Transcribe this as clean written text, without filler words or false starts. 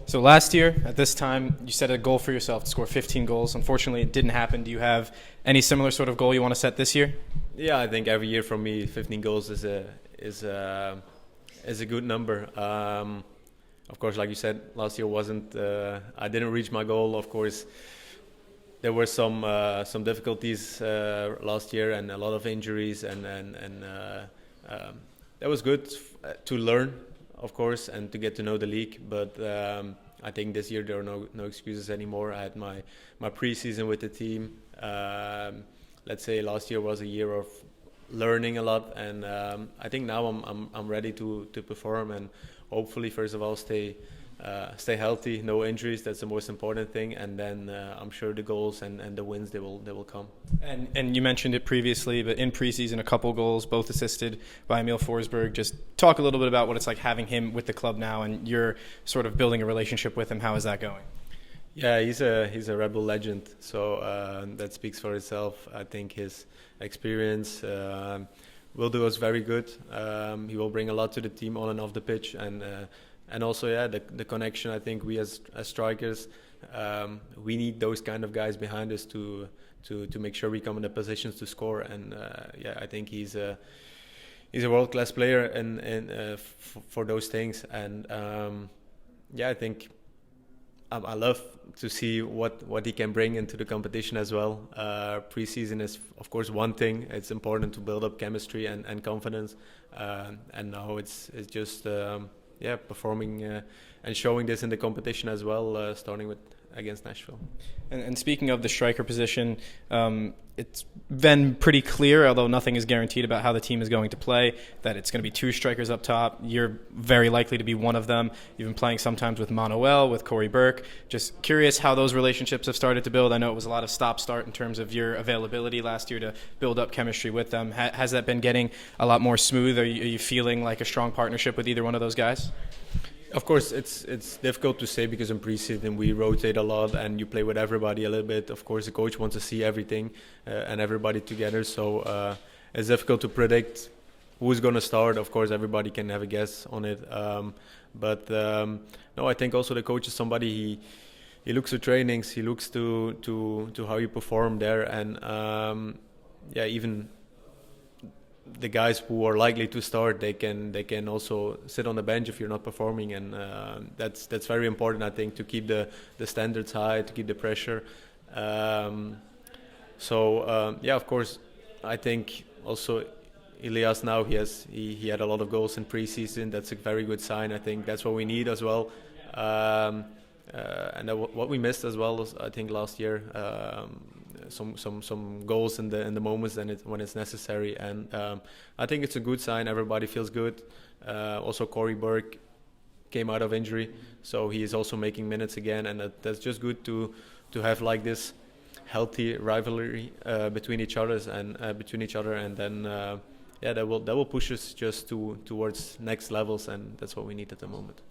So last year, at this time, you set a goal for yourself to score 15 goals. Unfortunately, it didn't happen. Do you have any similar sort of goal you want to set this year? Yeah, I think every year for me, 15 goals is a good number. Of course, like you said, last year wasn't. I didn't reach my goal. Of course, there were some difficulties last year and a lot of injuries, and that was good to learn, of course, and to get to know the league. But I think this year there are no excuses anymore. I had my preseason with the team. Let's say last year was a year of learning a lot, and I think now I'm ready to perform and hopefully first of all stay healthy, no injuries. That's the most important thing, and then I'm sure the goals and the wins they will come. And you mentioned it previously, but in preseason, a couple goals, both assisted by Emil Forsberg. Just talk a little bit about what it's like having him with the club now, and you're sort of building a relationship with him. How is that going? Yeah, he's a Red Bull legend, so that speaks for itself. I think his experience will do us very good. He will bring a lot to the team on and off the pitch, and also the connection. I think we as strikers, we need those kind of guys behind us to make sure we come in the positions to score. And I think he's a world-class player and for those things. And I think I love to see what he can bring into the competition as well. Preseason is, of course, one thing. It's important to build up chemistry and confidence. And now it's just performing and showing this in the competition as well, starting against Nashville. And speaking of the striker position, it's been pretty clear, although nothing is guaranteed about how the team is going to play, that it's going to be two strikers up top. You're very likely to be one of them. You've been playing sometimes with Manuel, with Corey Burke. Just curious how those relationships have started to build. I know it was a lot of stop-start in terms of your availability last year to build up chemistry with them. Has that been getting a lot more smooth? Are you feeling like a strong partnership with either one of those guys? Of course, it's difficult to say because in preseason we rotate a lot and you play with everybody a little bit. Of course, the coach wants to see everything and everybody together, so it's difficult to predict who's going to start. Of course, everybody can have a guess on it, but I think also the coach is somebody he looks to trainings, he looks to how you perform there, and even the guys who are likely to start, they can also sit on the bench if you're not performing, and that's very important, I think, to keep the standards high, to keep the pressure. Of course, I think also Elias now he had a lot of goals in preseason. That's a very good sign. I think that's what we need as well. And what we missed as well was, I think, last year, some goals in the moments when it's necessary, and I think it's a good sign. Everybody feels good. Also, Corey Burke came out of injury, so he is also making minutes again, and that's just good to have like this healthy rivalry between each other, and then that will push us just towards next levels, and that's what we need at the moment.